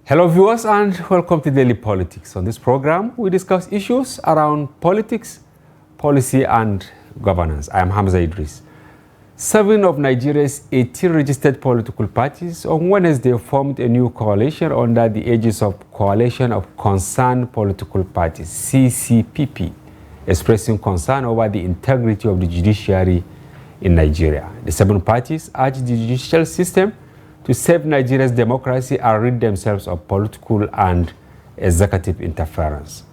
Hello viewers and welcome to Daily Politics. On this program, we discuss issues around politics, policy and governance. I am Hamza Idris. 7 of Nigeria's 18 registered political parties on Wednesday formed a new coalition under the aegis of Coalition of Concerned Political Parties, CCPP, expressing concern over the integrity of the judiciary in Nigeria. The 7 parties urge the judicial system to save Nigeria's democracy and rid themselves of political and executive interference.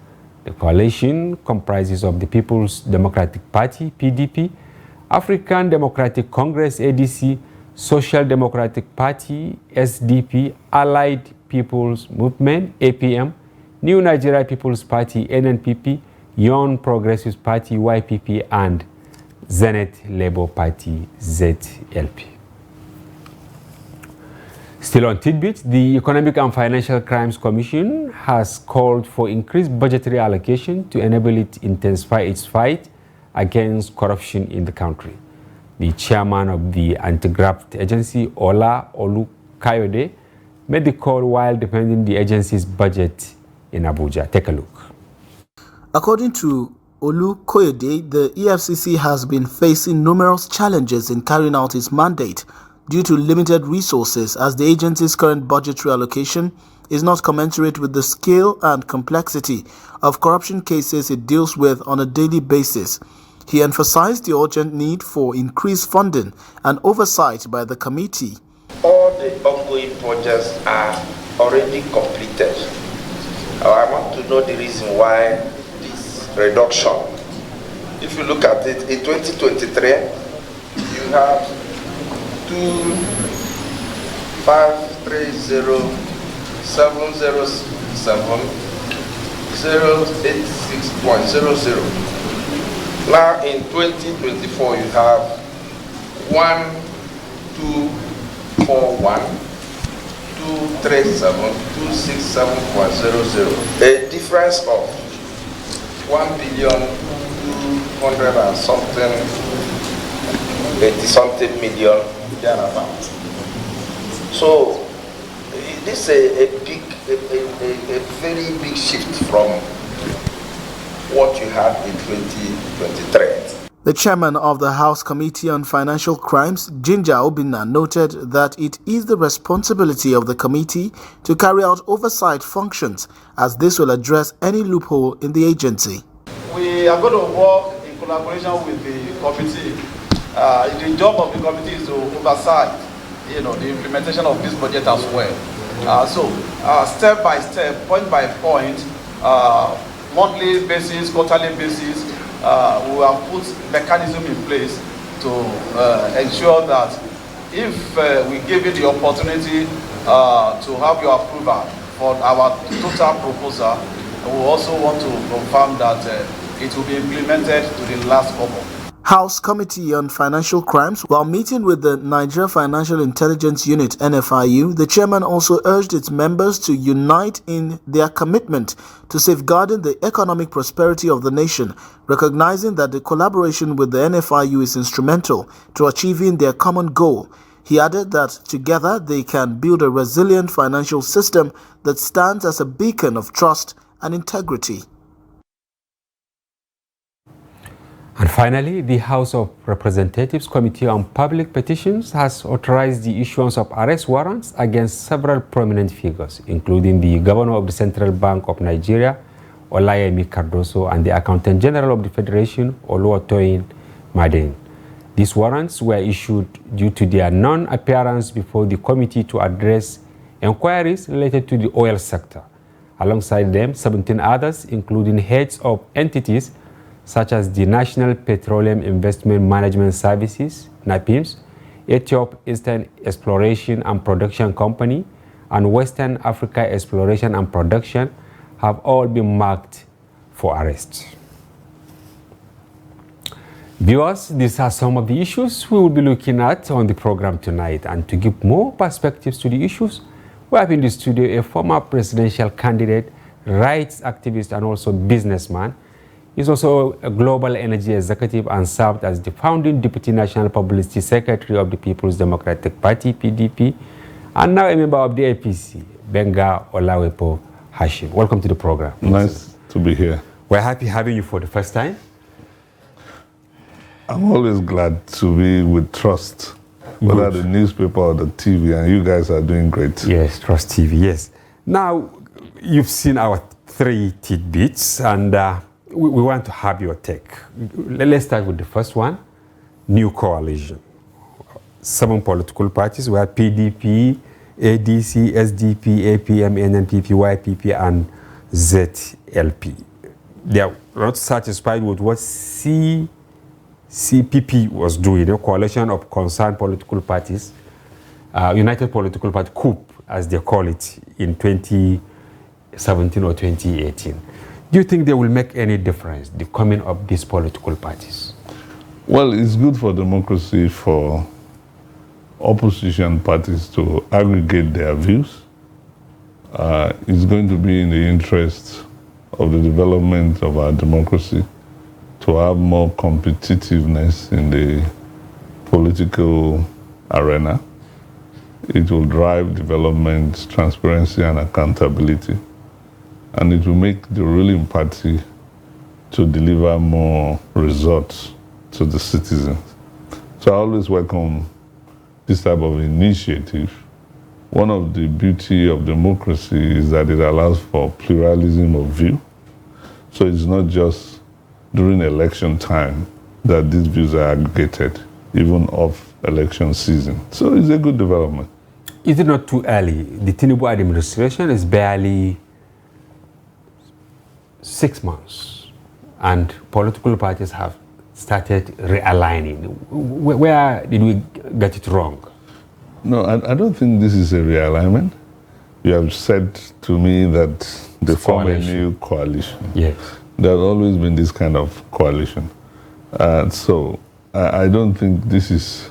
The coalition comprises of the People's Democratic Party, PDP, African Democratic Congress, ADC, Social Democratic Party, SDP, Allied People's Movement, APM, New Nigeria People's Party, NNPP, Young Progressive Party, YPP, and Zenith Labour Party, ZLP. Still on tidbits, the Economic and Financial Crimes Commission has called for increased budgetary allocation to enable it to intensify its fight against corruption in the country. The chairman of the anti-graft agency, Ola Olukayode, made the call while defending the agency's budget in Abuja. Take a look. According to Olukoyede, the EFCC has been facing numerous challenges in carrying out its mandate due to limited resources, as the agency's current budgetary allocation is not commensurate with the scale and complexity of corruption cases it deals with on a daily basis. He emphasized the urgent need for increased funding and oversight by the committee. All the ongoing projects are already completed. I want to know the reason why this reduction. If you look at it, in 2023, you have 2,530,707,086.00. Now in 2024 you have 1,241,237,267.00. A difference of 1,200 and something, 80-something million. So this is a very big shift from what you had in 2023. The chairman of the House Committee on Financial Crimes, Gbenga Olawepo-Hashim, noted that it is the responsibility of the committee to carry out oversight functions, as this will address any loophole in the agency. We are going to work in collaboration with the committee. The job of the committee is to oversight, the implementation of this budget as well. Step by step, point by point, monthly basis, quarterly basis, we have put mechanism in place to ensure that if we give you the opportunity to have your approval for our total proposal, we also want to confirm that it will be implemented to the last kobo. House Committee on Financial Crimes, while meeting with the Nigeria Financial Intelligence Unit (NFIU), the chairman also urged its members to unite in their commitment to safeguarding the economic prosperity of the nation, recognizing that the collaboration with the NFIU is instrumental to achieving their common goal. He added that together they can build a resilient financial system that stands as a beacon of trust and integrity. And finally, the House of Representatives Committee on Public Petitions has authorized the issuance of arrest warrants against several prominent figures, including the Governor of the Central Bank of Nigeria, Olayemi Cardoso, and the Accountant General of the Federation, Oluwatoyin Maden. These warrants were issued due to their non-appearance before the committee to address inquiries related to the oil sector. Alongside them, 17 others, including heads of entities such as the National Petroleum Investment Management Services, NAPIMS, Ethiopia Eastern Exploration and Production Company, and Western Africa Exploration and Production, have all been marked for arrest. Viewers, these are some of the issues we will be looking at on the program tonight. And to give more perspectives to the issues, we have in the studio a former presidential candidate, rights activist, and also businessman. He's also a global energy executive and served as the founding Deputy National Publicity Secretary of the People's Democratic Party, PDP, and now a member of the APC. Gbenga Olawepo-Hashim. Welcome to the program. Nice to be here. We're happy having you for the first time. I'm always glad to be with Trust, whether the newspaper or the TV, and you guys are doing great. Yes, Trust TV, yes. Now, you've seen our 3 tidbits, and we want to have your take. Let's start with the first one, new coalition. 7 political parties were PDP, ADC, SDP, APM, NNPP, YPP, and ZLP. They are not satisfied with what CPP was doing, a coalition of concerned political parties, United Political Party, COOP, as they call it, in 2017 or 2018. Do you think they will make any difference, the coming of these political parties? Well, it's good for democracy for opposition parties to aggregate their views. It's going to be in the interest of the development of our democracy to have more competitiveness in the political arena. It will drive development, transparency, and accountability. And it will make the ruling party to deliver more results to the citizens. So I always welcome this type of initiative. One of the beauty of democracy is that it allows for pluralism of view. So it's not just during election time that these views are aggregated, even off election season. So it's a good development. Is it not too early? The Tinubu administration is barely 6 months, and political parties have started realigning. Where did we get it wrong? No, I don't think this is a realignment. You have said to me that they form a new coalition. Yes. There's always been this kind of coalition. So I don't think this is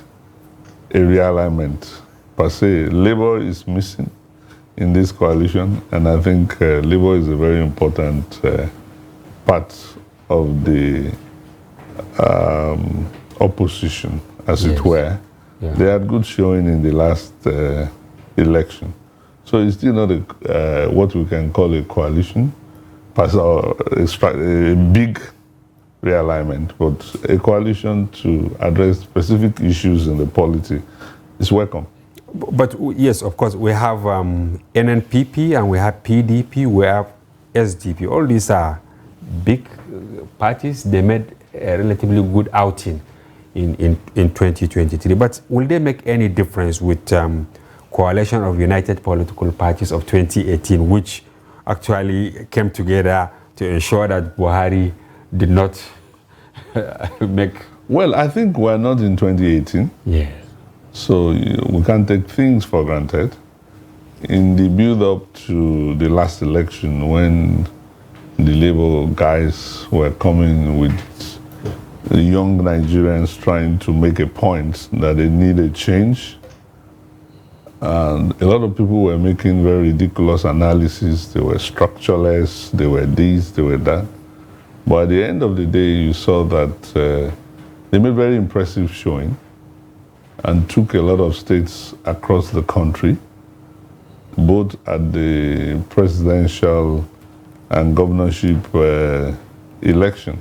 a realignment per se. Labour is missing in this coalition, and I think Labour is a very important part of the opposition, as it were. Yeah. They had good showing in the last election. So it's still not what we can call a coalition, a big realignment, but a coalition to address specific issues in the polity is welcome. But yes, of course, we have NNPP and we have PDP, we have SDP. All these are big parties. They made a relatively good outing in 2023. But will they make any difference with coalition of United Political Parties of 2018, which actually came together to ensure that Buhari did not make... Well, I think we're not in 2018. Yes. So we can't take things for granted. In the build-up to the last election, when the Labour guys were coming with the young Nigerians trying to make a point that they need a change, and a lot of people were making very ridiculous analysis. They were structureless, they were this, they were that. But at the end of the day, you saw that they made very impressive showing and took a lot of states across the country, both at the presidential and governorship election.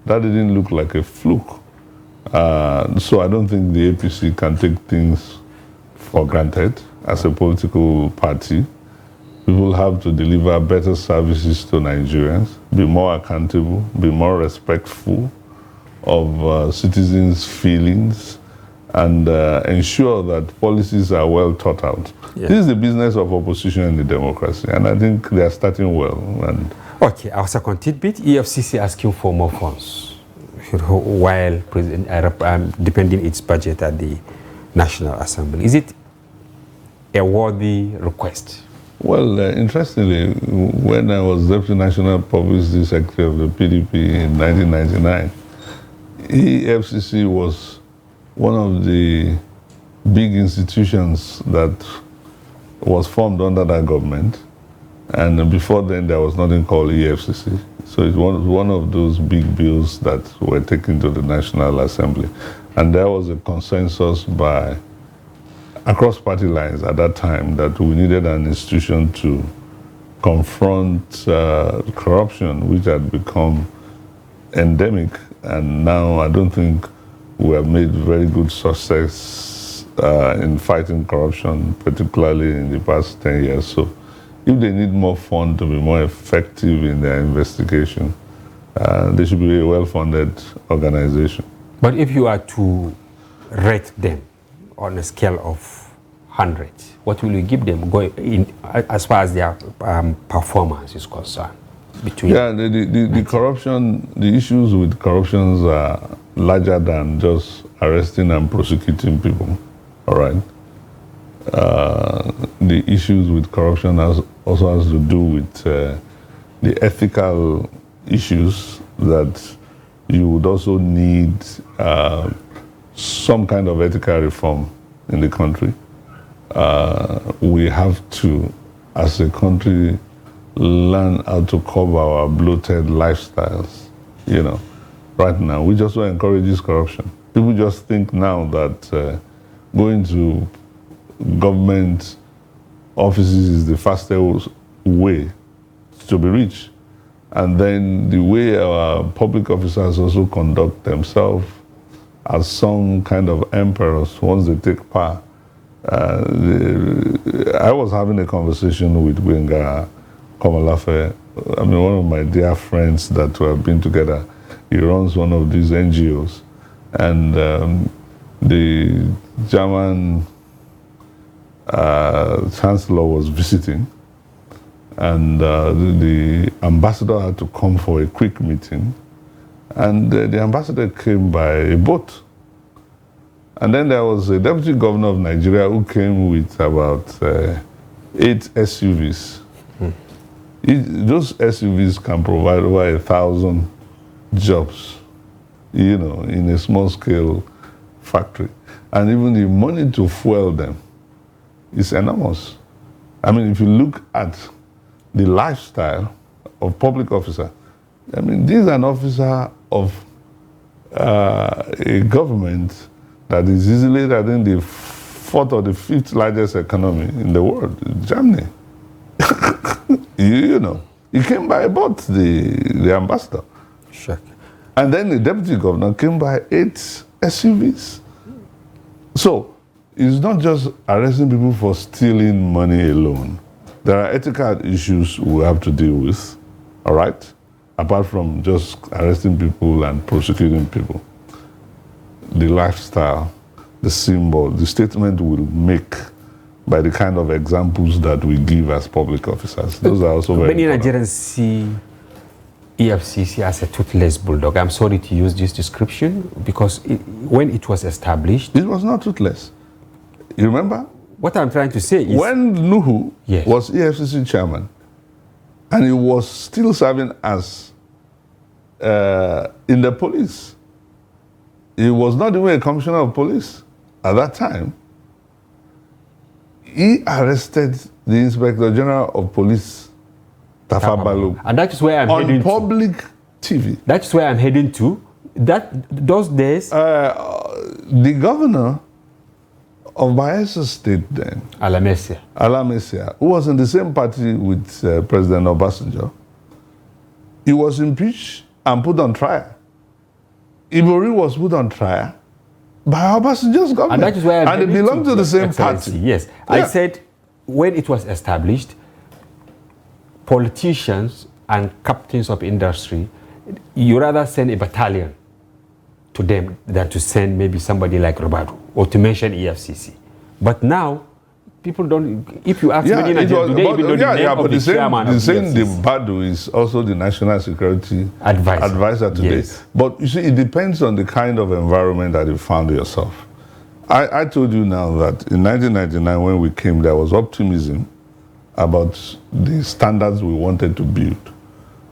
That didn't look like a fluke. So I don't think the APC can take things for granted as a political party. People have to deliver better services to Nigerians, be more accountable, be more respectful of citizens' feelings, and ensure that policies are well thought out. Yeah. This is the business of opposition in the democracy, and I think they are starting well. And okay, our second tidbit, EFCC asking for more funds while depending its budget at the National Assembly. Is it a worthy request? Well, interestingly, when I was Deputy National Publicity Secretary of the PDP in 1999, EFCC was one of the big institutions that was formed under that government. And before then, there was nothing called EFCC. So it was one of those big bills that were taken to the National Assembly. And there was a consensus by across party lines at that time that we needed an institution to confront corruption, which had become endemic. And now I don't think we have made very good success in fighting corruption, particularly in the past 10 years. So if they need more funds to be more effective in their investigation, they should be a well-funded organization. But if you are to rate them on a scale of 100, what will you give them as far as their performance is concerned? The corruption, the issues with corruptions are larger than just arresting and prosecuting people, all right? The issues with corruption also has to do with the ethical issues that you would also need some kind of ethical reform in the country. We have to, as a country, learn how to curb our bloated lifestyles. Right now, we just encourages corruption. People just think now that going to government offices is the fastest way to be rich. And then the way our public officers also conduct themselves as some kind of emperors once they take power. I was having a conversation with Gbenga Olawepo-Hashim. I mean, one of my dear friends that we have been together. He runs one of these NGOs. And the German chancellor was visiting. And the ambassador had to come for a quick meeting. And the ambassador came by a boat. And then there was a deputy governor of Nigeria who came with about 8 SUVs. Those SUVs can provide over 1,000 jobs, in a small-scale factory. And even the money to fuel them is enormous. I mean, if you look at the lifestyle of public officer, I mean, this is an officer of a government that is easily, I think, the 4th or the 5th largest economy in the world, Germany. He came by boat, the ambassador. Sure. And then the deputy governor came by 8 SUVs. So it's not just arresting people for stealing money alone. There are ethical issues we have to deal with, all right? Apart from just arresting people and prosecuting people. The lifestyle, the symbol, the statement we'll make by the kind of examples that we give as public officers. Those are also very Many important. Nigerians see EFCC as a toothless bulldog. I'm sorry to use this description because when it was established... It was not toothless. You remember? What I'm trying to say is... When Nuhu Yes. was EFCC chairman, and he was still serving as in the police, he was not even a commissioner of police at that time. He arrested the Inspector General of Police, Tafa Balogun, and that is where I'm heading on public TV. That's where I'm heading to. Those days... the governor of Bayelsa State then, Alamesia, who was in the same party with President Obasanjo, he was impeached and put on trial. Ibori was put on trial by Obasanjo's government. And that is where and they belong to the same party. Yes. Yeah. I said when it was established, politicians and captains of industry, you rather send a battalion to them than to send maybe somebody like Robado or to mention EFCC. But now, people don't, if you ask many Nigerians, do they even know the name of the chairman of EFCC? The Badu is also the national security advisor today. Yes. But you see, it depends on the kind of environment that you found yourself. I told you now that in 1999 when we came, there was optimism about the standards we wanted to build.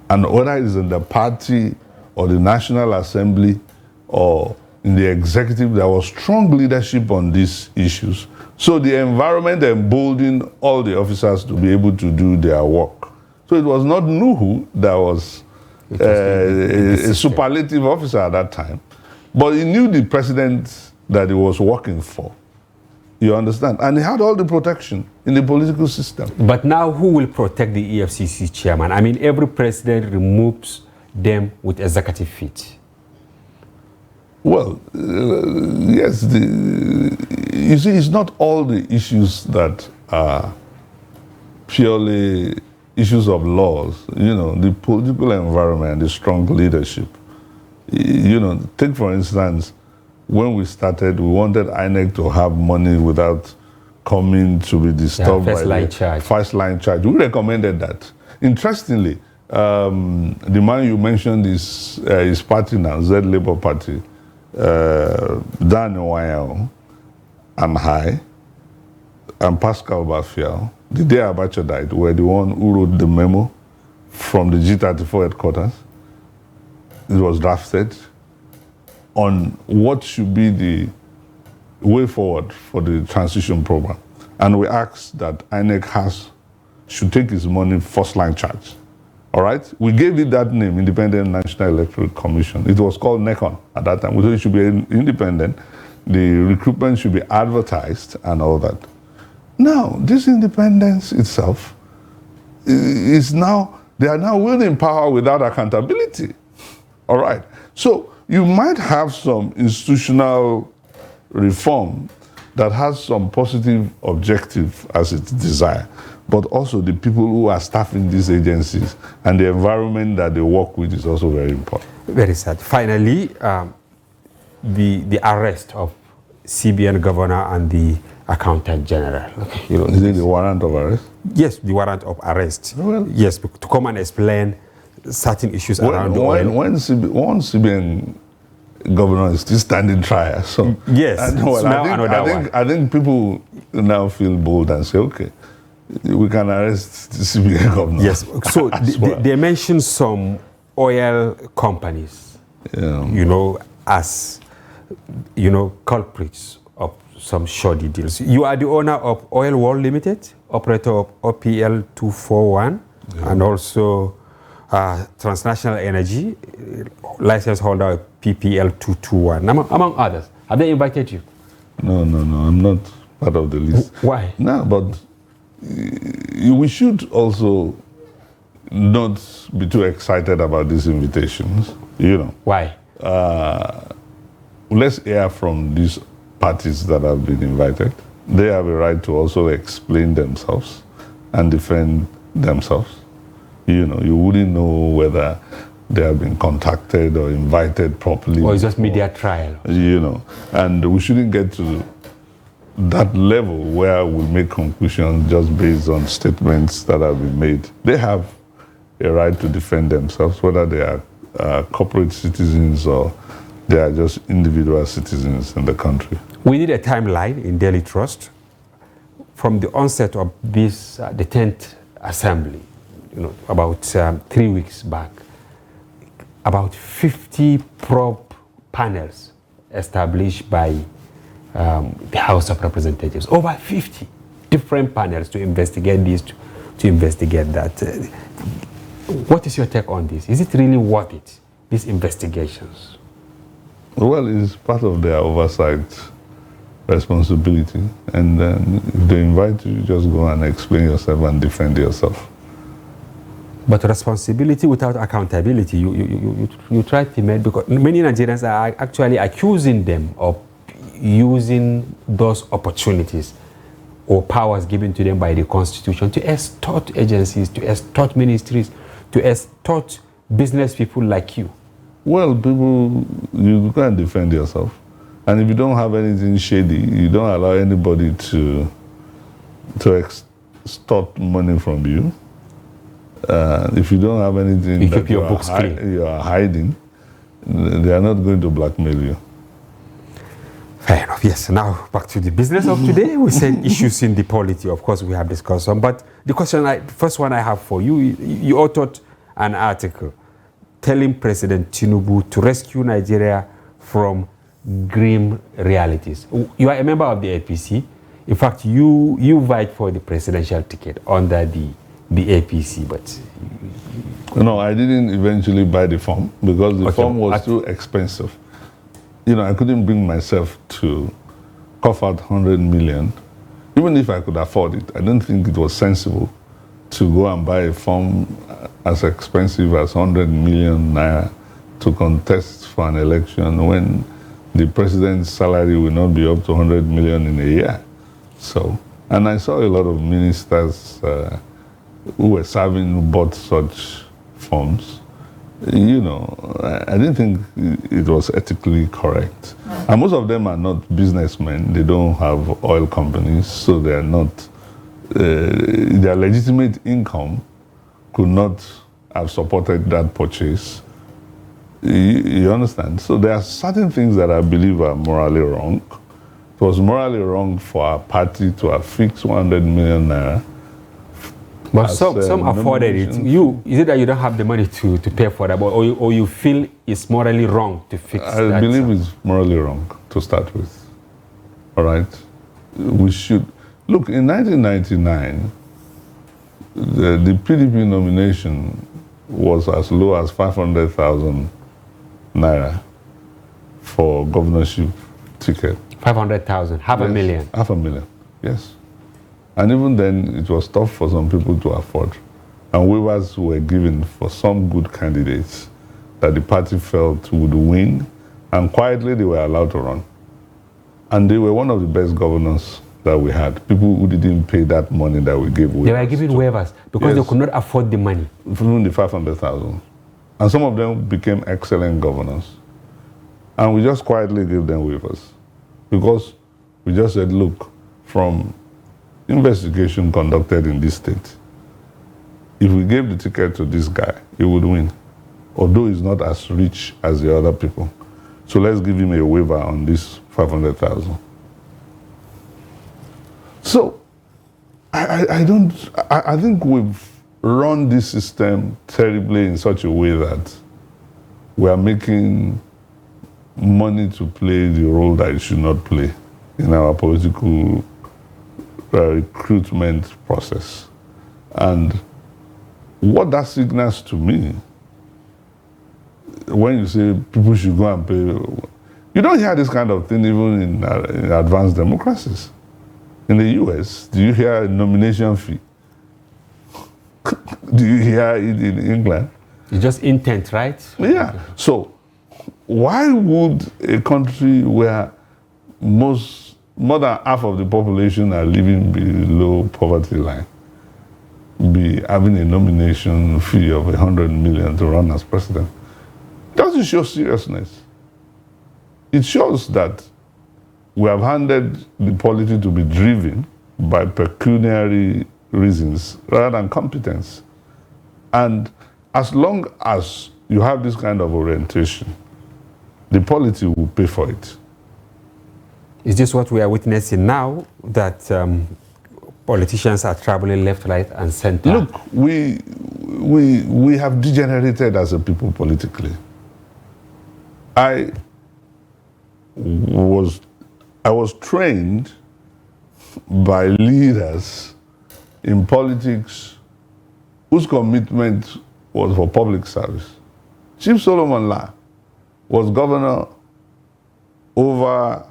And whether it's in the party or the National Assembly or in the executive, there was strong leadership on these issues. So the environment emboldened all the officers to be able to do their work. So it was not Nuhu that was a superlative officer at that time, but he knew the president that he was working for. You understand? And he had all the protection in the political system. But now who will protect the EFCC chairman? I mean, every president removes them with executive feet. Well, yes, you see, it's not all the issues that are purely issues of laws. You know, the political environment, the strong leadership. You know, take for instance, when we started, we wanted INEC to have money without coming to be disturbed by the first line charge. We recommended that. Interestingly, the man you mentioned is his party now, Z Labour Party, Dan Nwayao and I, and Pascal Bafiao, the day Abacha died, were the one who wrote the memo from the G34 headquarters. It was drafted on what should be the way forward for the transition program. And we asked that INEC should take his money first line charge. All right? We gave it that name, Independent National Electoral Commission. It was called NECON at that time. We thought it should be independent. The recruitment should be advertised and all that. Now, this independence itself is now, they are now wielding power without accountability. All right? So you might have some institutional reform that has some positive objective as its desire, but also the people who are staffing these agencies and the environment that they work with is also very important. Very sad. Finally, the arrest of CBN governor and the accountant general. You know, is it the warrant of arrest? Yes, the warrant of arrest. Well, yes, to come and explain certain issues around the oil. One CBN governor is still standing trial. So yes, I think people now feel bold and say, okay, we can arrest the CBN governor. Yes. So they mentioned some oil companies, you know, as culprits of some shoddy deals. You are the owner of Oil World Limited, operator of OPL 241, and also Transnational Energy, license holder of PPL 221, among others. Have they invited you? No, I'm not part of the list. Why? No, but we should also not be too excited about these invitations, you know. Why? Let's hear from these parties that have been invited. They have a right to also explain themselves and defend themselves. You know, you wouldn't know whether they have been contacted or invited properly. Or it's just media trial. You know, and we shouldn't get to that level where we make conclusions just based on statements that have been made. They have a right to defend themselves, whether they are corporate citizens or they are just individual citizens in the country. We need a timeline in Daily Trust from the onset of this, the 10th Assembly, you know, about 3 weeks back. About 50 probe panels established by the House of Representatives. Over 50 different panels to investigate this, to investigate that. What is your take on this? Is it really worth it, these investigations? Well, it's part of their oversight responsibility. And then if they invite you, just go and explain yourself and defend yourself. But responsibility without accountability, you try to make, because many Nigerians are actually accusing them of using those opportunities or powers given to them by the Constitution to extort agencies, to extort ministries, to extort business people like you. Well, people, you can't defend yourself. And if you don't have anything shady, you don't allow anybody to extort money from you. If you don't have anything you keep your books clean. You are hiding, they are not going to blackmail you. Fair enough. Yes. Now back to the business of today. We said issues in the polity. Of course, we have discussed some. But the first one I have for you, you authored an article telling President Tinubu to rescue Nigeria from grim realities. You are a member of the APC. In fact, you vied for the presidential ticket under the APC, but... No, I didn't eventually buy the form because the form was too expensive. You know, I couldn't bring myself to cough out 100 million, even if I could afford it, I don't think it was sensible to go and buy a form as expensive as 100 million naira to contest for an election when the president's salary will not be up to 100 million in a year. So, and I saw a lot of ministers who were serving who bought such forms. You know, I didn't think it was ethically correct. And most of them are not businessmen. They don't have oil companies, so they are not, their legitimate income could not have supported that purchase. You understand? So there are certain things that I believe are morally wrong. It was morally wrong for our party to have fixed 100 million naira. But some afforded it. Is it that you don't have the money to pay for that, or you feel it's morally wrong to fix that? I believe it's morally wrong to start with. All right? We should... Look, in 1999, the PDP nomination was as low as 500,000 naira for governorship ticket. 500,000, half a million. Half a million, yes. And even then, it was tough for some people to afford. And waivers were given for some good candidates that the party felt would win, and quietly they were allowed to run. And they were one of the best governors that we had. People who didn't pay that money that we gave waivers. They were giving waivers because they could not afford the money. Even the 500,000. And some of them became excellent governors. And we just quietly gave them waivers. Because we just said, look, from investigation conducted in this state, if we gave the ticket to this guy, he would win, although he's not as rich as the other people. So let's give him a waiver on this 500,000. So I think we've run this system terribly in such a way that we are making money to play the role that it should not play in our political recruitment process. And what that signals to me, when you say people should go and pay, you don't hear this kind of thing even in advanced democracies. In the US, do you hear a nomination fee? Do you hear it in England? It's just intent, right? Yeah. Okay. So why would a country where more than half of the population are living below poverty line be having a nomination fee of 100 million to run as president? It doesn't show seriousness. It shows that we have handed the polity to be driven by pecuniary reasons rather than competence. And as long as you have this kind of orientation, the polity will pay for it. Is this what we are witnessing now, that politicians are traveling left, right, and center? Look, we have degenerated as a people politically. I was trained by leaders in politics whose commitment was for public service. Chief Solomon La was governor over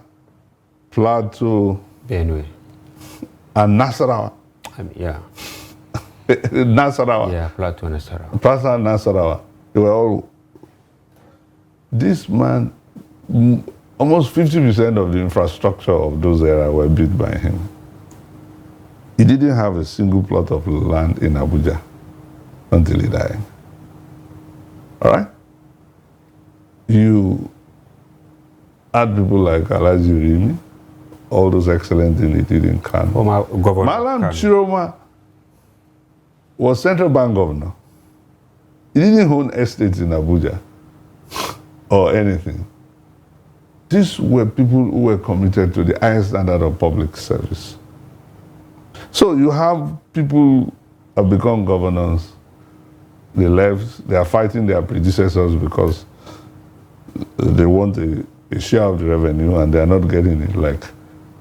Plateau, Benue, and Nasarawa. Yeah. Nasarawa. Yeah, Plateau and Nasarawa. Plateau and Nasarawa. They were all... This man, almost 50% of the infrastructure of those areas were built by him. He didn't have a single plot of land in Abuja until he died. All right? You had people like Alhaji Rimi, all those excellent things he did in Kano. Malam Chiroma was central bank governor. He didn't own estates in Abuja or anything. These were people who were committed to the highest standard of public service. So you have people who have become governors, they left, they are fighting their predecessors because they want a share of the revenue and they are not getting it. Like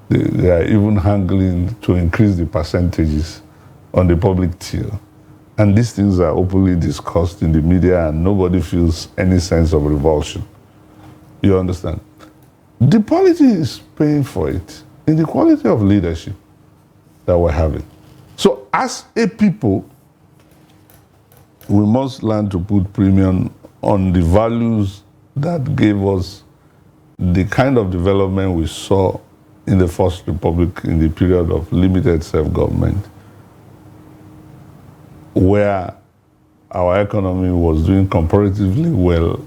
they are even hankering to increase the percentages on the public till. And these things are openly discussed in the media and nobody feels any sense of revulsion. You understand? The polity is paying for it. in the quality of leadership that we're having. So as a people, we must learn to put premium on the values that gave us the kind of development we saw in the First Republic in the period of limited self-government, where our economy was doing comparatively well,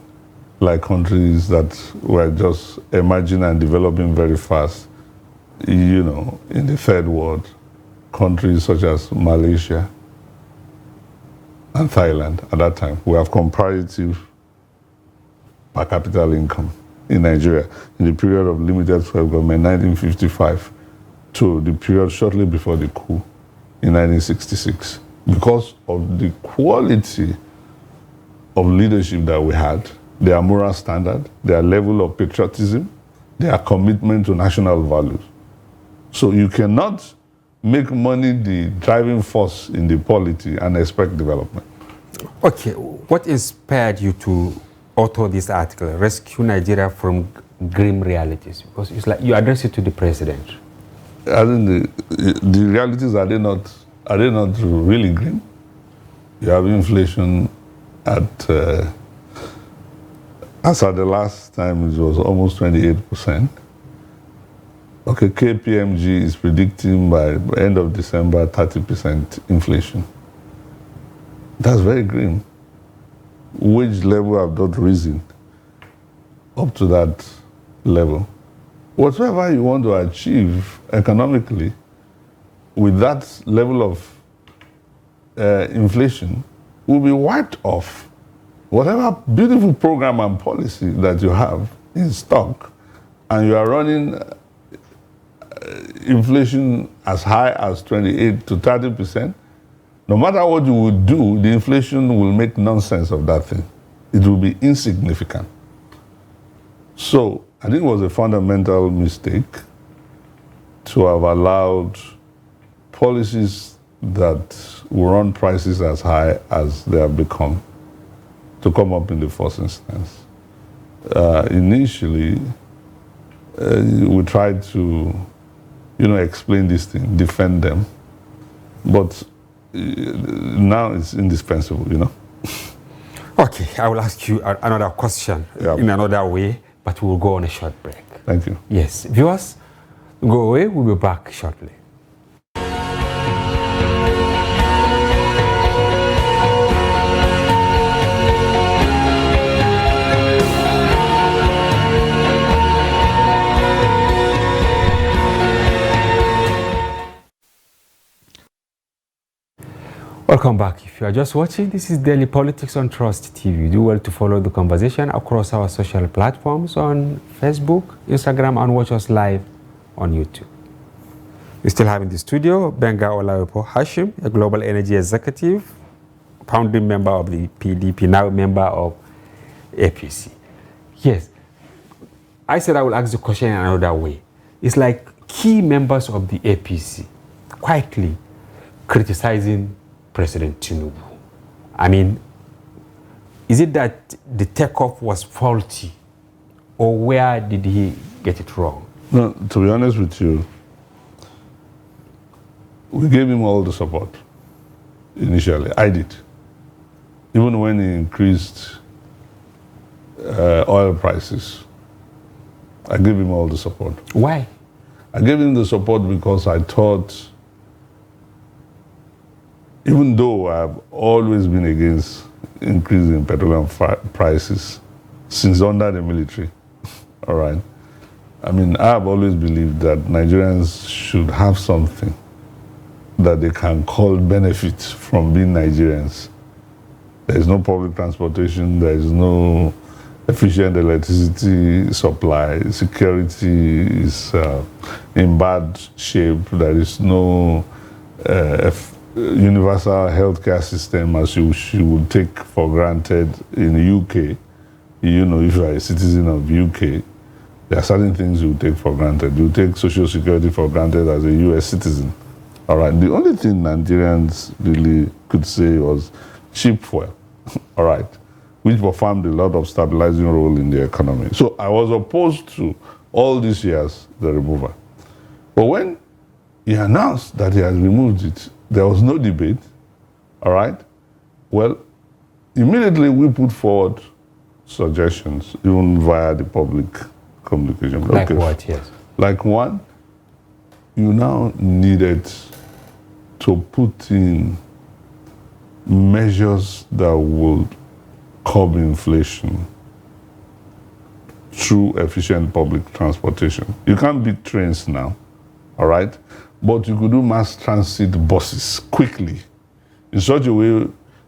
like countries that were just emerging and developing very fast, you know, in the third world, countries such as Malaysia and Thailand at that time. We have comparative per capita income in Nigeria in the period of limited self-government, 1955, to the period shortly before the coup in 1966. Because of the quality of leadership that we had, their moral standard, their level of patriotism, their commitment to national values. So you cannot make money the driving force in the polity and expect development. Okay, what inspired you to author this article, Rescue Nigeria from Grim Realities? Because it's like you address it to the president. I think the realities, are they not really grim? You have inflation at, as at the last time, it was almost 28%. Okay, KPMG is predicting by end of December 30% inflation. That's very grim. Wage level have not risen up to that level. Whatever you want to achieve economically with that level of inflation will be wiped off. Whatever beautiful program and policy that you have in stock, and you are running inflation as high as 28 to 30%, no matter what you would do, the inflation will make nonsense of that thing. It will be insignificant. So I think it was a fundamental mistake to have allowed policies that will run prices as high as they have become to come up in the first instance. Initially, we tried to, explain these things, defend them, but now it's indispensable, Okay, I will ask you another question in another way, but we will go on a short break. Thank you. Yes, viewers, go away, we'll be back shortly. Welcome back. If you are just watching, this is Daily Politics on Trust TV. Do well to follow the conversation across our social platforms on Facebook, Instagram, and watch us live on YouTube. We still have in the studio Gbenga Olawepo-Hashim, a global energy executive, founding member of the PDP, now member of APC. Yes, I said I will ask the question in another way. It's like key members of the APC quietly criticizing President Tinubu. I mean, is it that the takeoff was faulty, or where did he get it wrong? No, to be honest with you, we gave him all the support initially. I did. Even when he increased oil prices, I gave him all the support. Why? I gave him the support because I thought, even though I've always been against increasing petroleum prices since under the military, all right? I mean, I've always believed that Nigerians should have something that they can call benefits from being Nigerians. There is no public transportation, there is no efficient electricity supply, security is in bad shape, there is no universal healthcare system as you would take for granted in the UK. If you are a citizen of UK, there are certain things you take for granted. You take social security for granted as a US citizen. All right. The only thing Nigerians really could say was cheap fuel. All right. Which performed a lot of stabilizing role in the economy. So I was opposed to all these years, the removal. But when he announced that he has removed it, there was no debate, all right? Well, immediately we put forward suggestions, even via the public communication. Like what, yes? Like one, you now needed to put in measures that would curb inflation through efficient public transportation. You can't beat trains now, all right? But you could do mass transit buses quickly in such a way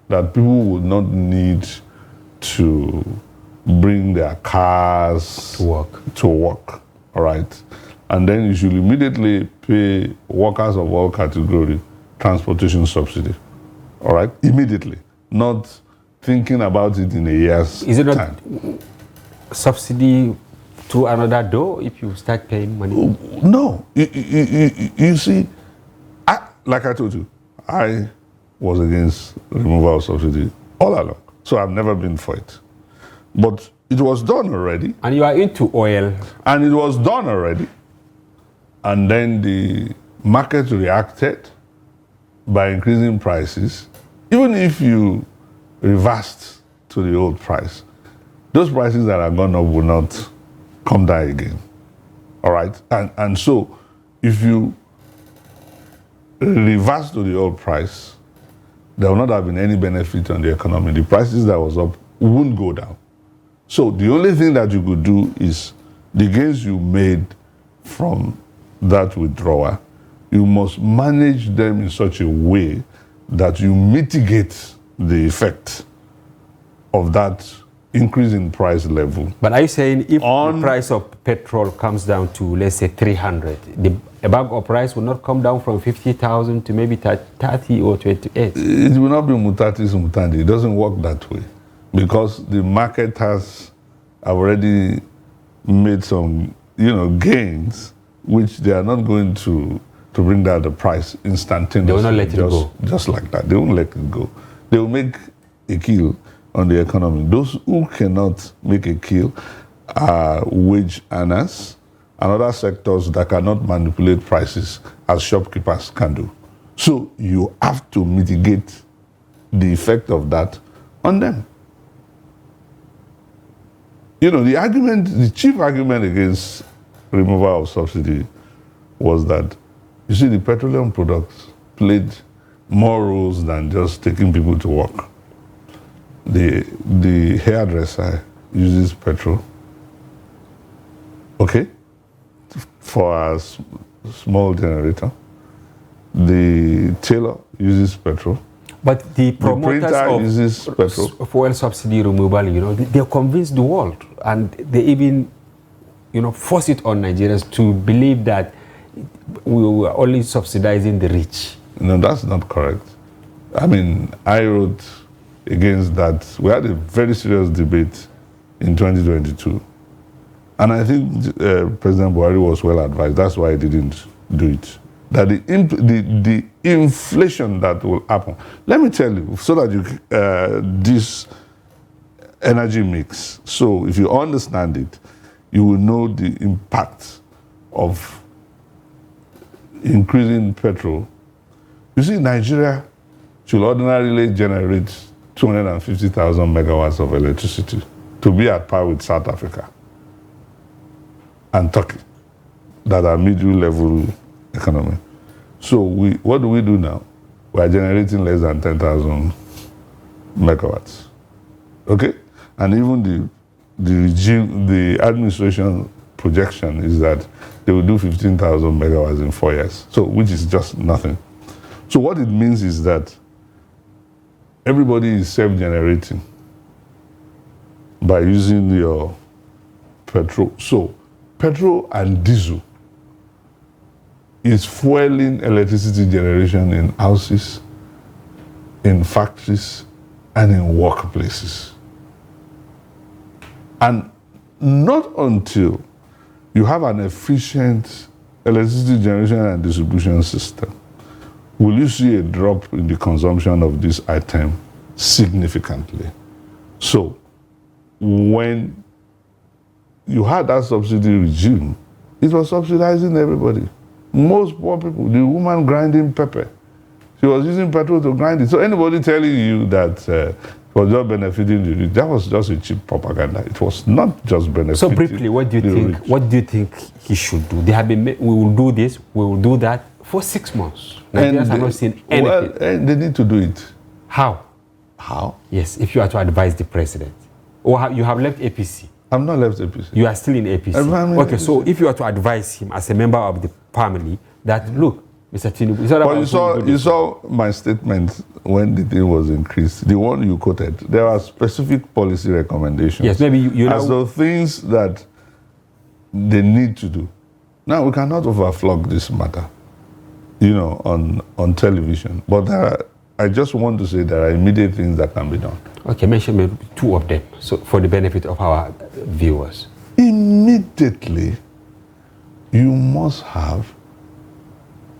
that people would not need to bring their cars to work, all right? And then you should immediately pay workers of all categories transportation subsidy, all right? Immediately, not thinking about it in a year's time. Is it not subsidy through another door if you start paying money? No. You see, like I told you, I was against removal of subsidy all along. So I've never been for it. But it was done already. And you are into oil. And it was done already. And then the market reacted by increasing prices. Even if you reversed to the old price, those prices that are gone up will not come down again. All right? And so if you reverse to the old price, there will not have been any benefit on the economy. The prices that was up won't go down. So the only thing that you could do is the gains you made from that withdrawal, you must manage them in such a way that you mitigate the effect of that increase in price level. But are you saying if the price of petrol comes down to, let's say, 300, a bag of rice will not come down from 50,000 to maybe 30 or 28? It will not be mutatis mutandi. It doesn't work that way because the market has already made some, gains, which they are not going to bring down the price instantaneously. They will not let it go. Just like that. They won't let it go. They will make a kill on the economy. Those who cannot make a kill are wage earners and other sectors that cannot manipulate prices as shopkeepers can do. So you have to mitigate the effect of that on them. The chief argument against removal of subsidy was that, you see, the petroleum products played more roles than just taking people to work. The hairdresser uses petrol, okay, for a small generator. The tailor uses petrol. But the promoters uses petrol. of fuel subsidy removal, they convince the world, and they even, force it on Nigerians to believe that we were only subsidizing the rich. No, that's not correct. I mean, I wrote against that. We had a very serious debate in 2022. And I think President Buhari was well advised. That's why he didn't do it. That the inflation that will happen. Let me tell you, so that this energy mix, so if you understand it, you will know the impact of increasing petrol. You see, Nigeria should ordinarily generate 250,000 megawatts of electricity to be at par with South Africa and Turkey, that are middle-level economy. So what do we do now? We are generating less than 10,000 megawatts. Okay? And even the administration projection is that they will do 15,000 megawatts in 4 years. So, which is just nothing. So what it means is that everybody is self-generating by using your petrol. So petrol and diesel is fueling electricity generation in houses, in factories, and in workplaces. And not until you have an efficient electricity generation and distribution system will you see a drop in the consumption of this item significantly. So when you had that subsidy regime, it was subsidizing everybody. Most poor people, the woman grinding pepper, she was using petrol to grind it. So anybody telling you that it was just benefiting the rich, that was just a cheap propaganda. It was not just benefiting. So briefly, what do you think? Rich. What do you think he should do? They have been. We will do this. We will do that for 6 months. Nigerians have not seen anything. Well, they need to do it. How? How? Yes, if you are to advise the president, or you have left APC. I'm not left APC. You are still in APC. Okay, so if you are to advise him as a member of the family, that look, Mr. Tinubu, it's not about you saw my statement when the thing was increased. The one you quoted, there are specific policy recommendations. Yes, maybe you know. As the things that they need to do. Now we cannot overflog this matter, on television. But I just want to say there are immediate things that can be done. Okay, mention maybe 2 of them, so for the benefit of our viewers. Immediately, you must have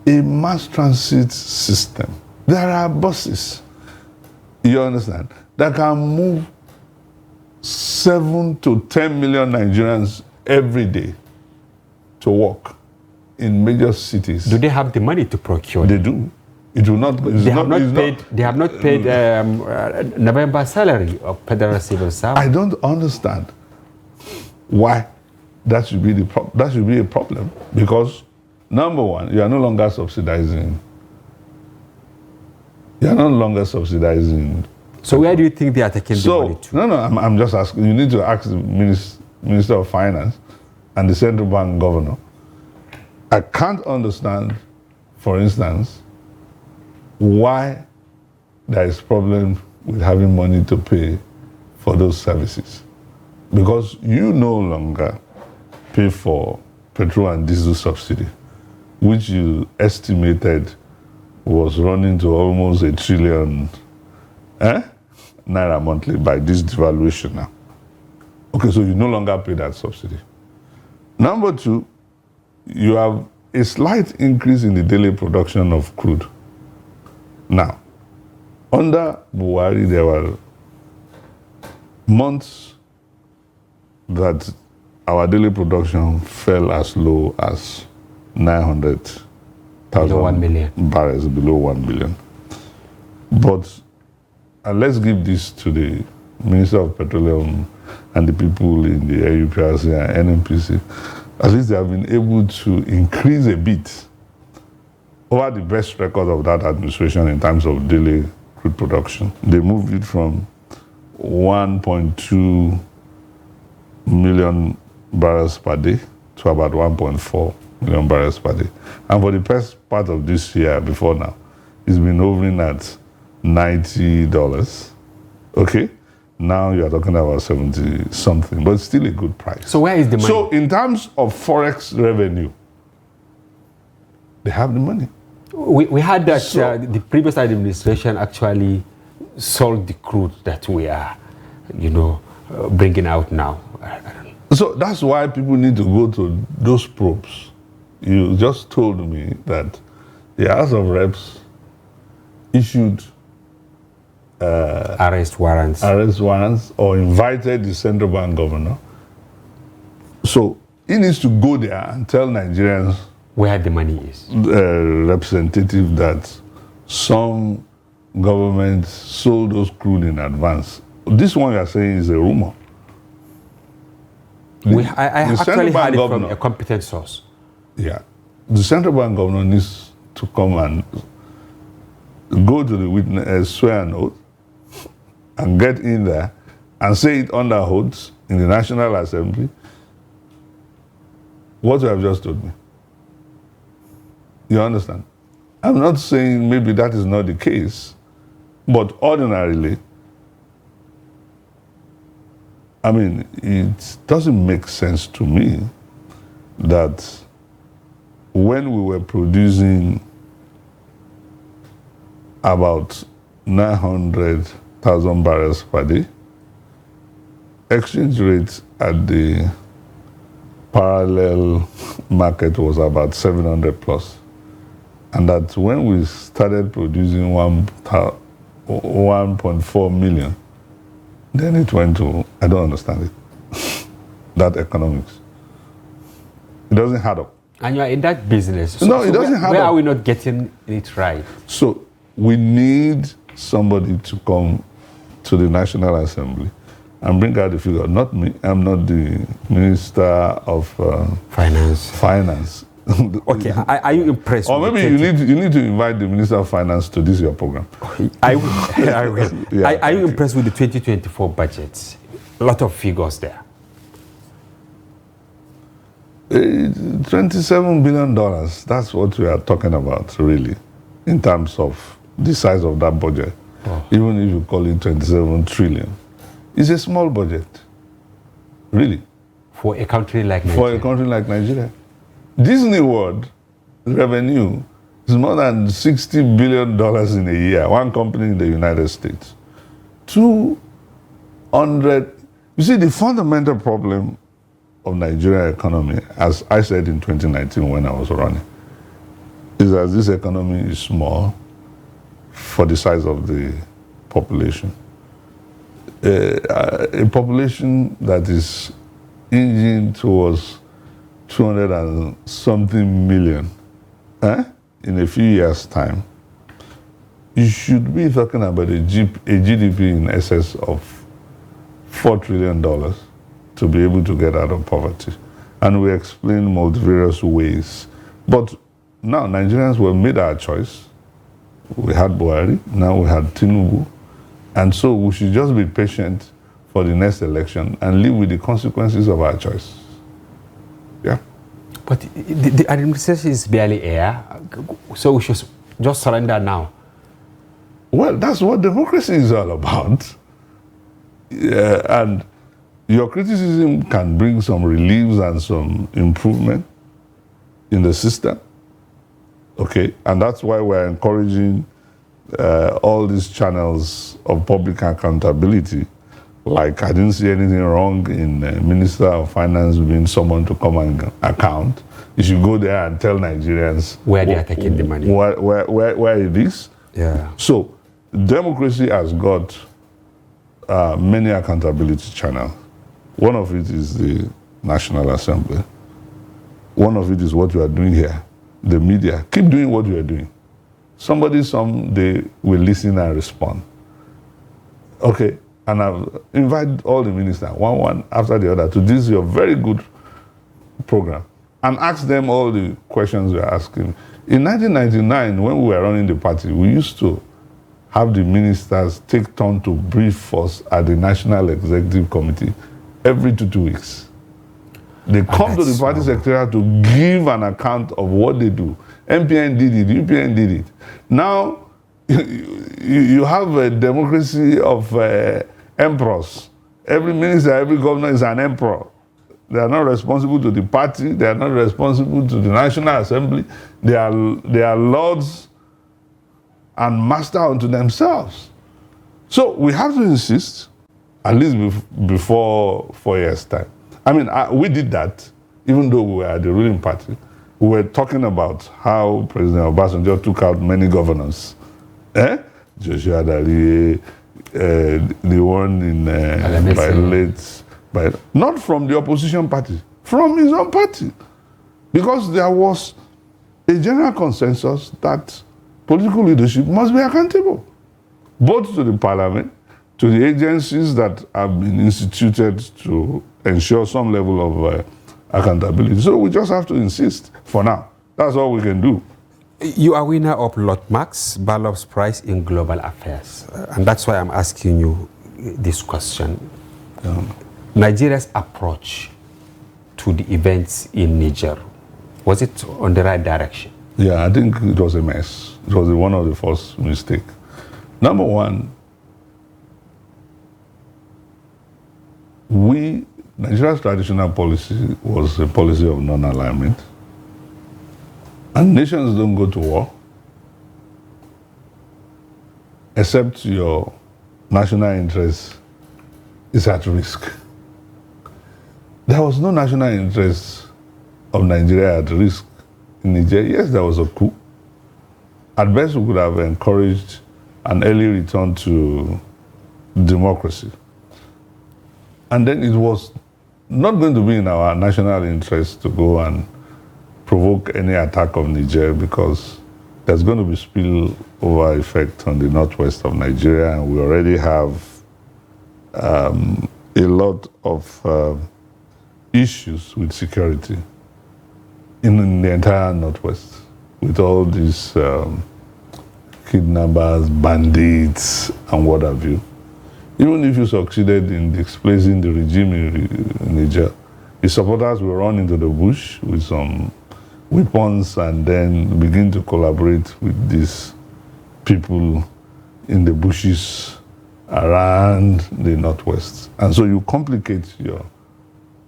a mass transit system. There are buses, you understand, that can move 7 to 10 million Nigerians every day to work in major cities. Do they have the money to procure? They do. It will not. They have not paid November salary of federal civil servants. I don't understand why that should be that should be a problem, because number one, you are no longer subsidizing. You are no longer subsidizing. So where do you think they are taking the money to? No, I'm just asking. You need to ask the Minister of Finance and the central bank governor. I can't understand, for instance, why there is problem with having money to pay for those services. Because you no longer pay for petrol and diesel subsidy, which you estimated was running to almost 1 trillion naira monthly by this devaluation now. Okay, so you no longer pay that subsidy. Number 2, you have a slight increase in the daily production of crude. Now, under Buhari, there were months that our daily production fell as low as 900,000 barrels, below 1 million. But let's give this to the Minister of Petroleum and the people in the AUPRC and NNPC. At least they have been able to increase a bit over the best record of that administration in terms of daily crude production. They moved it from 1.2 million barrels per day to about 1.4 million barrels per day. And for the first part of this year, before now, it's been hovering at $90. Okay? Now you are talking about 70 something, but it's still a good price. So where is the money? So in terms of forex revenue, they have the money. We had that the previous administration actually sold the crude that we are, bringing out now. So that's why people need to go to those probes. You just told me that the House of Reps issued arrest warrants or invited the central bank governor. So he needs to go there and tell Nigerians where the money is. Representative that some governments sold those crude in advance. This one you are saying is a rumor. I actually heard it from a competent source. Yeah. The central bank governor needs to come and go to the witness, swear an oath, and get in there and say it under oath in the National Assembly. What you have just told me. You understand? I'm not saying maybe that is not the case, but ordinarily, it doesn't make sense to me that when we were producing about 900,000 barrels per day, exchange rate at the parallel market was about 700 plus. And that when we started producing 1.4 million, then it went to, I don't understand it, that economics. It doesn't add up. And you are in that business. No, it doesn't happen. Where are we not getting it right? So we need somebody to come to the National Assembly and bring out the figure. Not me. I'm not the Minister of Finance. Okay. Are you impressed? Or maybe you need to invite the Minister of Finance to this your program. I will. I will. Yeah, are you impressed with the 2024 budget? A lot of figures there. $27 billion. That's what we are talking about, really, in terms of the size of that budget. Oh. Even if you call it 27 trillion, it's a small budget, really. For a country like Nigeria. For a country like Nigeria. Disney World revenue is more than $60 billion in a year. One company in the United States. 200. You see, the fundamental problem of Nigerian economy, as I said in 2019 when I was running, is that this economy is small for the size of the population. A population that is inging towards 200 and something million in a few years' time, you should be talking about a GDP in excess of $4 trillion to be able to get out of poverty. And we explain multivarious ways. But now Nigerians were made our choice. We had Buhari, now we had Tinubu. And so we should just be patient for the next election and live with the consequences of our choice. Yeah. But the administration is barely air, so we should just surrender now. Well, that's what democracy is all about. And your criticism can bring some reliefs and some improvement in the system. Okay, and that's why we're encouraging all these channels of public accountability. Like, I didn't see anything wrong in Minister of Finance being someone to come and account. You should go there and tell Nigerians where they are taking the money. Where it is. Yeah. So, democracy has got many accountability channels. One of it is the National Assembly. One of it is what you are doing here, the media. Keep doing what you are doing. Somebody someday will listen and respond. Okay, and I've invited all the ministers, one after the other, to this your very good program and ask them all the questions we are asking. In 1999, when we were running the party, we used to have the ministers take turn to brief us at the National Executive Committee every 2 weeks. They come to the party secretariat to give an account of what they do. MPN did it, UPN did it. Now, you have a democracy of emperors. Every minister, every governor is an emperor. They are not responsible to the party. They are not responsible to the National Assembly. They are lords and master unto themselves. So we have to insist, at least before 4 years' time. I mean, we did that, even though we were the ruling party. We were talking about how President Obasanjo took out many governors. Joshua Dali, the one in not from the opposition party, from his own party. Because there was a general consensus that political leadership must be accountable, both to the parliament, to the agencies that have been instituted to ensure some level of accountability. So we just have to insist for now. That's all we can do. You are winner of Lord Max Barlow's Prize in Global Affairs. And that's why I'm asking you this question. Nigeria's approach to the events in Niger, was it on the right direction? Yeah, I think it was a mess. It was one of the first mistakes. Number one, Nigeria's traditional policy was a policy of non-alignment. And nations don't go to war except your national interest is at risk. There was no national interest of Nigeria at risk in Niger. Yes, there was a coup. At best, we could have encouraged an early return to democracy. And then it was not going to be in our national interest to go and provoke any attack of Niger, because there's going to be spillover effect on the northwest of Nigeria, and we already have a lot of issues with security in the entire northwest, with all these kidnappers, bandits, and what have you. Even if you succeeded in displacing the regime in Niger, the supporters will run into the bush with some weapons and then begin to collaborate with these people in the bushes around the northwest. And so you complicate your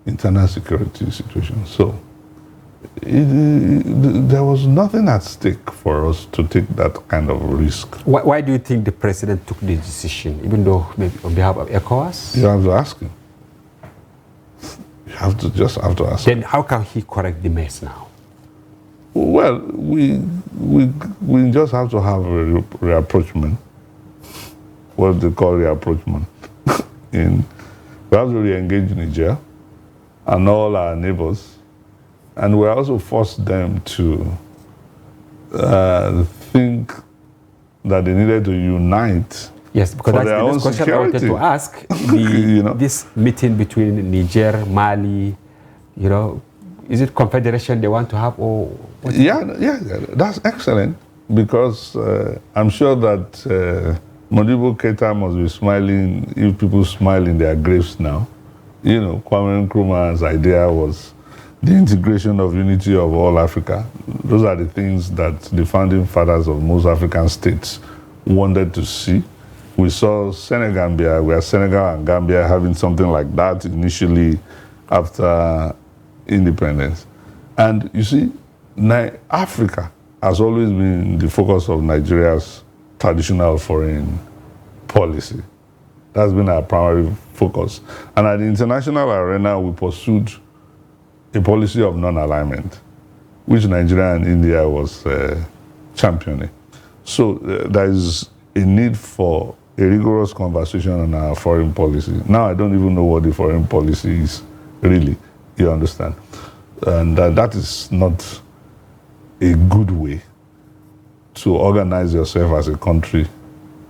internal security situation. So there was nothing at stake for us to take that kind of risk. Why do you think the president took the decision, even though maybe on behalf of ECOWAS? You have to ask him. You just have to ask him. Then how can he correct the mess now? Well, we just have to have a reapproachment. What they call reapproachment. We have to re-engage Niger and all our neighbors. And we also forced them to think that they needed to unite. Yes, because that's the next question I wanted to ask. This meeting between Niger, Mali, is it confederation they want to have, or what? Yeah, that's excellent, because I'm sure that Modibo Keita must be smiling if people smile in their graves now. Kwame Nkrumah's idea was the integration of unity of all Africa. Those are the things that the founding fathers of most African states wanted to see. We saw Senegambia, where Senegal and Gambia having something like that initially after independence. And you see, Africa has always been the focus of Nigeria's traditional foreign policy. That's been our primary focus. And at the international arena, we pursued a policy of non-alignment, which Nigeria and India was championing. So there is a need for a rigorous conversation on our foreign policy. Now I don't even know what the foreign policy is, really, you understand? And that is not a good way to organize yourself as a country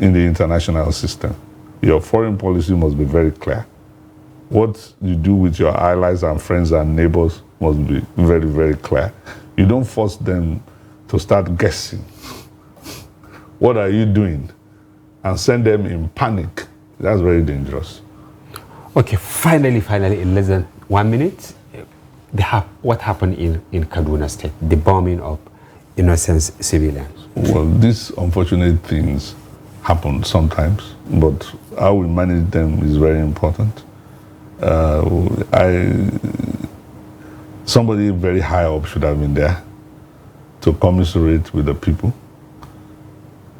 in the international system. Your foreign policy must be very clear. What you do with your allies and friends and neighbors must be very, very clear. You don't force them to start guessing. What are you doing? And send them in panic. That's very dangerous. Okay, finally, in less than 1 minute, what happened in Kaduna State, the bombing of innocent civilians? Well, these unfortunate things happen sometimes, but how we manage them is very important. Somebody very high up should have been there to commiserate with the people.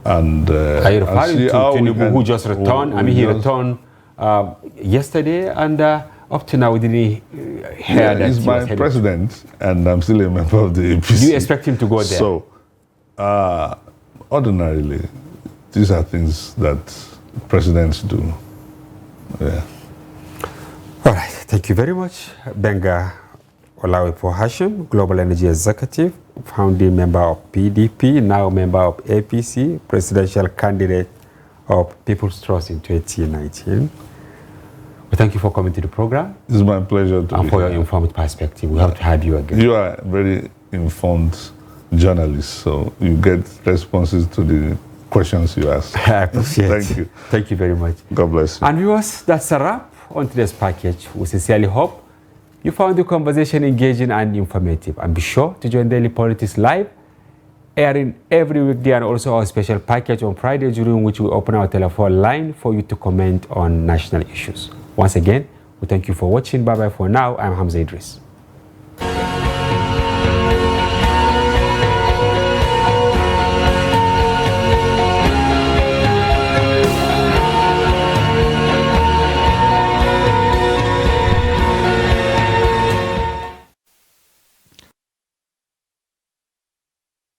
And are you referring to Tinubu, who just returned? He returned yesterday, and up to now we didn't hear that he's my president, and I'm still a member of the APC. Do you expect him to go there? So, ordinarily, these are things that presidents do. Yeah. All right. Thank you very much, Gbenga Olawepo-Hashim, Global Energy Executive, founding member of PDP, now member of APC, presidential candidate of People's Trust in 2019. Well, thank you for coming to the program. It's my pleasure to be and for here. your informed perspective. We have to have you again. You are a very informed journalist, so you get responses to the questions you ask. I appreciate it. Thank you. Thank you very much. God bless you. And viewers, that's a wrap on today's package. We sincerely hope you found the conversation engaging and informative. And be sure to join Daily Politics Live, airing every weekday, and also our special package on Friday, during which we open our telephone line for you to comment on national issues. Once again, we thank you for watching. Bye-bye for now. I'm Hamza Idris.